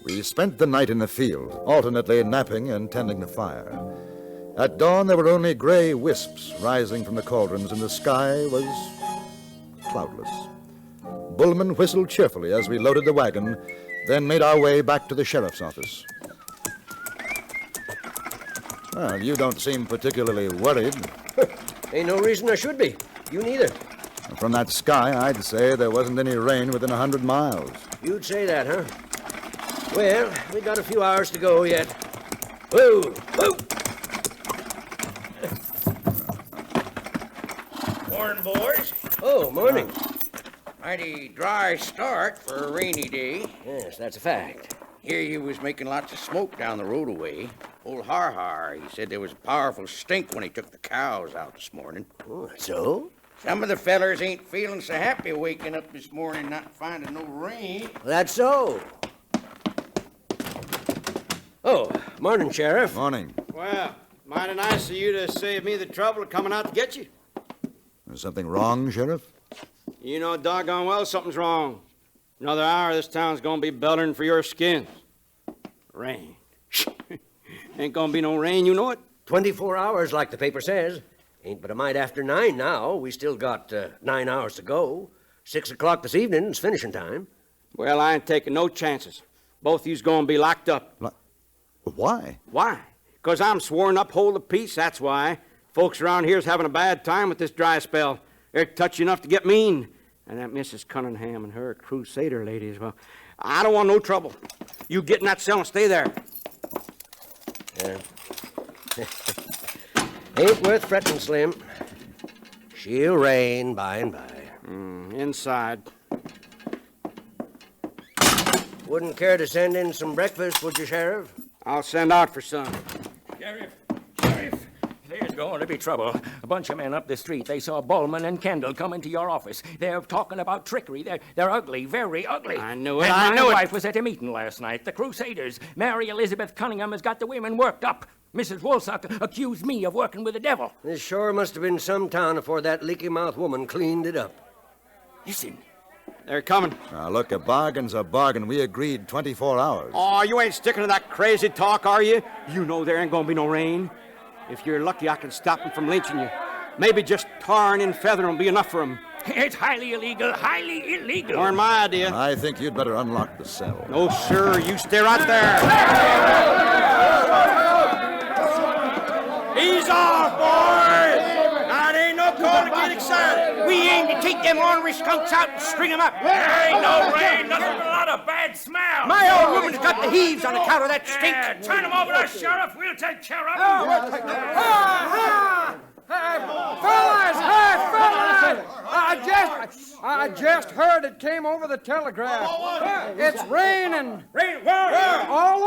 We spent the night in the field, alternately napping and tending the fire. At dawn, there were only gray wisps rising from the cauldrons, and the sky was cloudless. Bullman whistled cheerfully as we loaded the wagon, then made our way back to the sheriff's office. Well, you don't seem particularly worried. Ain't no reason I should be. You neither. From that sky, I'd say there wasn't any rain within 100 miles. You'd say that, huh? Well, we got a few hours to go yet. Whoa! Whoa! Morning, boys. Oh, morning. Mighty dry start for a rainy day. Yes, that's a fact. Here you was making lots of smoke down the road away. Old Har, he said there was a powerful stink when he took the cows out this morning. Oh, so? Some of the fellers ain't feeling so happy waking up this morning not finding no rain. That's so. Oh, morning, Sheriff. Morning. Well, mighty nice of you to save me the trouble of coming out to get you. Is something wrong, Sheriff? You know doggone well something's wrong. Another hour, this town's gonna be beltering for your skins. Rain. Ain't gonna be no rain, you know it. 24 hours, like the paper says. Ain't but a mite after 9 now. We still got 9 hours to go. 6 o'clock this evening is finishing time. Well, I ain't taking no chances. Both of you's gonna be locked up. Why? Why? 'Cause I'm sworn up hold the peace, that's why. Folks around here's having a bad time with this dry spell. They're touchy enough to get mean. And that Mrs. Cunningham and her Crusader ladies, well, I don't want no trouble. You get in that cell and stay there. Yeah. Ain't worth fretting, Slim. She'll rain by and by. Inside. Wouldn't care to send in some breakfast, would you, Sheriff? I'll send out for some. Sheriff, there's going to be trouble. A bunch of men up the street. They saw Bullman and Kendall come into your office. They're talking about trickery. They're ugly, very ugly. I knew it. And my wife was at a meeting last night. The Crusaders. Mary Elizabeth Cunningham has got the women worked up. Mrs. Woolsock accused me of working with the devil. This sure must have been some town before that leaky-mouthed woman cleaned it up. Listen. They're coming. Now, look, a bargain's a bargain. We agreed 24 hours. Oh, you ain't sticking to that crazy talk, are you? You know there ain't gonna be no rain. If you're lucky, I can stop them from lynching you. Maybe just tarring and feathering will be enough for them. It's highly illegal, highly illegal. Weren't my idea. I think you'd better unlock the cell. No, sir. You stay right there. Ease off, boys! Now, it ain't no call to get excited. We aim to take them ornery skunks out and string them up. There ain't no rain, nothing but a lot of bad smell. My old woman's got the heaves on account of that stink. Yeah, turn them over to us, Sheriff. We'll take care of them. Fellas! I just heard it came over the telegraph. It's raining. Rain where? All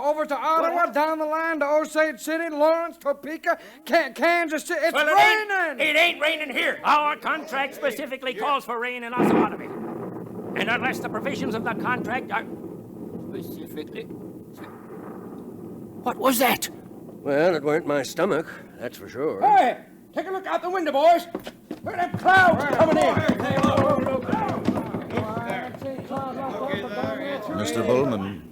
over to Ottawa, down the line to Osage City, Lawrence, Topeka, Kansas City. It's raining. It ain't raining here. Our contract specifically calls for rain in Osawatomie. And unless the provisions of the contract are specifically... What was that? Well, it weren't my stomach, that's for sure. Hey, take a look out the window, boys. Where are them clouds coming in? Mr. Bullman,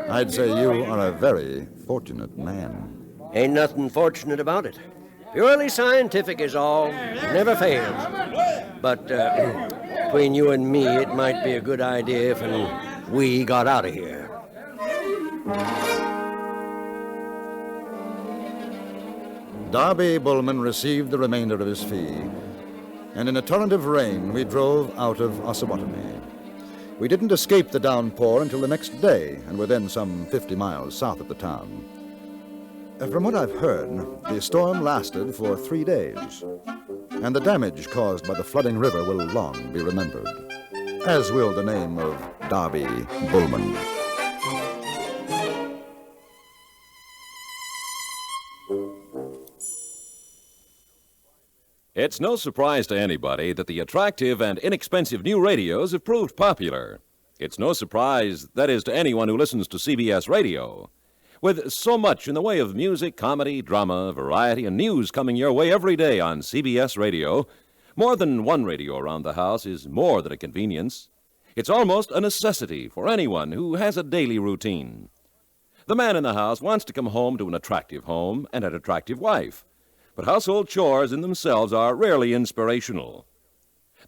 I'd say you are a very fortunate man. Ain't nothing fortunate about it. Purely scientific is all. Never fails. But between you and me, it might be a good idea if we got out of here. Darby Bullman received the remainder of his fee, and in a torrent of rain we drove out of Osawatomie. We didn't escape the downpour until the next day, and were then some 50 miles south of the town. From what I've heard, the storm lasted for 3 days, and the damage caused by the flooding river will long be remembered, as will the name of Darby Bullman. It's no surprise to anybody that the attractive and inexpensive new radios have proved popular. It's no surprise, that is, to anyone who listens to CBS radio. With so much in the way of music, comedy, drama, variety, and news coming your way every day on CBS radio, more than one radio around the house is more than a convenience. It's almost a necessity for anyone who has a daily routine. The man in the house wants to come home to an attractive home and an attractive wife. But household chores in themselves are rarely inspirational.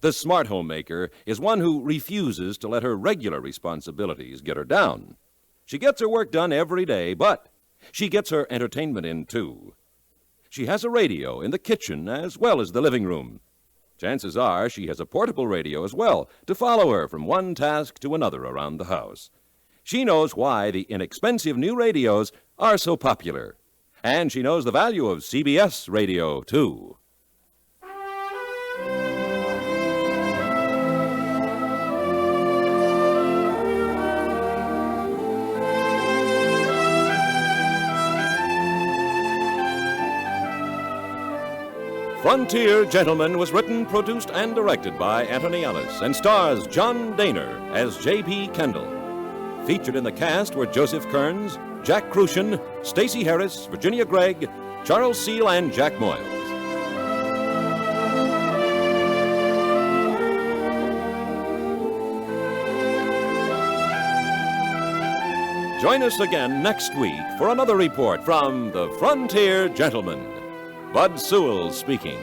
The smart homemaker is one who refuses to let her regular responsibilities get her down. She gets her work done every day, but she gets her entertainment in, too. She has a radio in the kitchen as well as the living room. Chances are she has a portable radio as well to follow her from one task to another around the house. She knows why the inexpensive new radios are so popular. And she knows the value of CBS radio, too. Frontier Gentleman was written, produced, and directed by Anthony Ellis and stars John Daner as J.P. Kendall. Featured in the cast were Joseph Kearns, Jack Crucian, Stacey Harris, Virginia Gregg, Charles Seal, and Jack Moyles. Join us again next week for another report from the Frontier Gentleman. Bud Sewell speaking.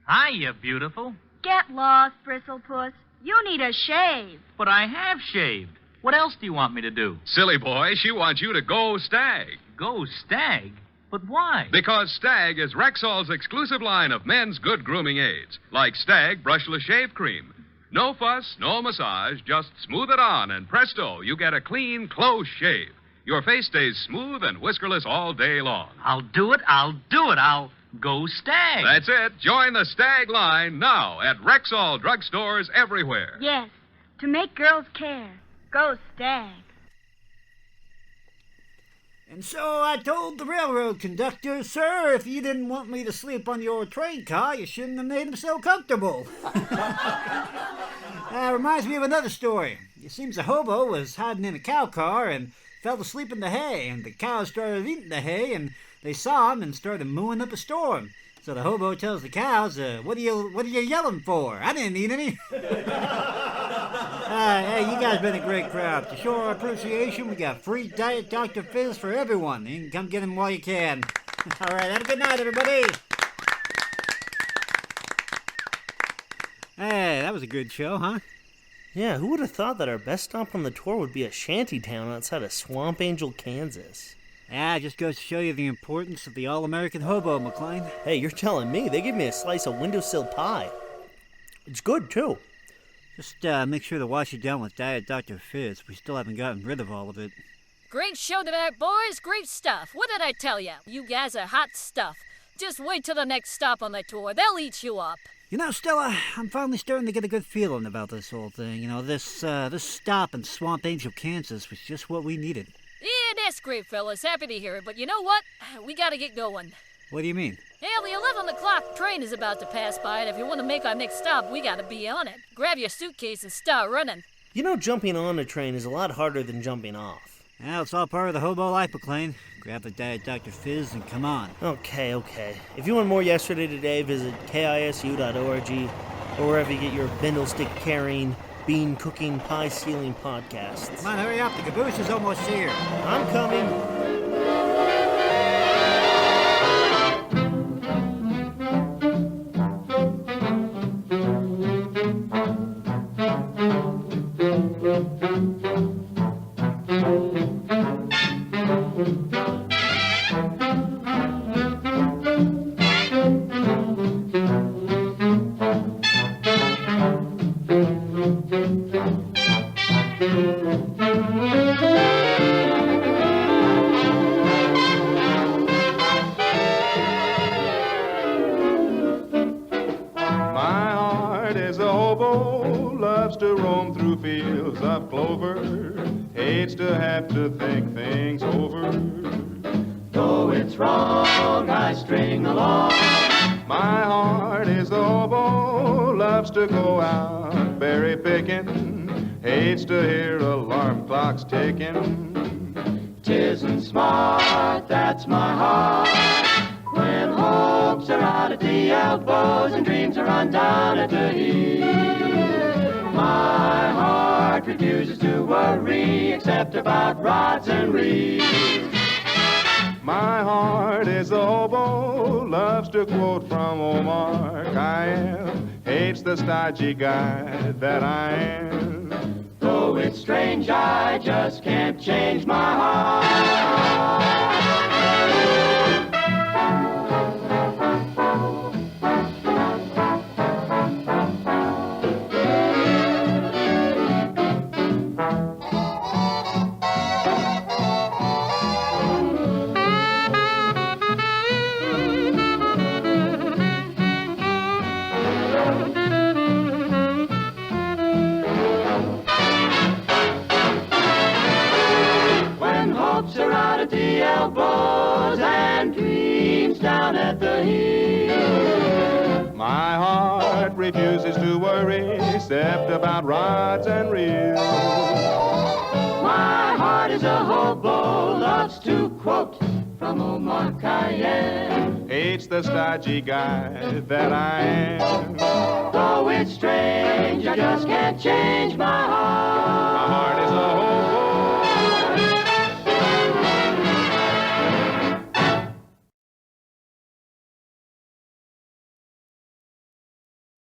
Hiya, beautiful. Get lost, Bristlepuss. You need a shave. But I have shaved. What else do you want me to do? Silly boy, she wants you to go Stag. Go Stag? But why? Because Stag is Rexall's exclusive line of men's good grooming aids, like Stag Brushless Shave Cream. No fuss, no massage, just smooth it on, and presto, you get a clean, close shave. Your face stays smooth and whiskerless all day long. I'll do it. I'll go Stag. That's it. Join the Stag line now at Rexall drugstores everywhere. Yes, to make girls care. Go Stag. And so I told the railroad conductor, sir, if you didn't want me to sleep on your train car, you shouldn't have made him so comfortable. Reminds me of another story. It seems a hobo was hiding in a cow car and fell asleep in the hay, and the cows started eating the hay, and they saw him and started mooing up a storm. So the hobo tells the cows, what are you yelling for? I didn't eat any. Hey, you guys been a great crowd. To show our appreciation, we got free Diet Dr. Fizz for everyone. You can come get them while you can. All right, have a good night, everybody. Hey, that was a good show, huh? Yeah, who would have thought that our best stop on the tour would be a shanty town outside of Swamp Angel, Kansas? Yeah, it just goes to show you the importance of the all-American hobo, McLean. Hey, you're telling me. They gave me a slice of windowsill pie. It's good, too. Just make sure to wash it down with Diet Dr. Fizz. We still haven't gotten rid of all of it. Great show tonight, boys. Great stuff. What did I tell you? You guys are hot stuff. Just wait till the next stop on the tour. They'll eat you up. You know, Stella, I'm finally starting to get a good feeling about this whole thing. You know, this stop in Swamp Angel, Kansas was just what we needed. Yeah, that's great, fellas. Happy to hear it. But you know what? We gotta get going. What do you mean? Hell, the 11 o'clock train is about to pass by, and if you want to make our next stop, we gotta be on it. Grab your suitcase and start running. You know, jumping on a train is a lot harder than jumping off. Well, it's all part of the hobo life, McLean. Grab the Diet Dr. Fizz and come on. Okay. If you want more Yesterday Today, visit KISU.org or wherever you get your bindle stick carrying, bean cooking, pie stealing podcasts. Come on, hurry up. The caboose is almost here. I'm coming. To roam through fields of clover, hates to have to think things over. Though it's wrong, I string along. My heart is the hobo, loves to go out berry picking, hates to hear alarm clocks ticking. 'Tisn't smart, that's my heart. When hopes are out at the elbows and dreams are run down at the heel. My heart refuses to worry except about rods and reels. My heart is a hobo, loves to quote from Omar Khayyam, hates the stodgy guy that I am. Though it's strange, I just can't change my heart. Elbows and dreams down at the heel. My heart refuses to worry except about rods and reels. My heart is a hobo, loves to quote from Omar Khayyam, hates the stodgy guy that I am. Though it's strange, I just can't change my heart. My heart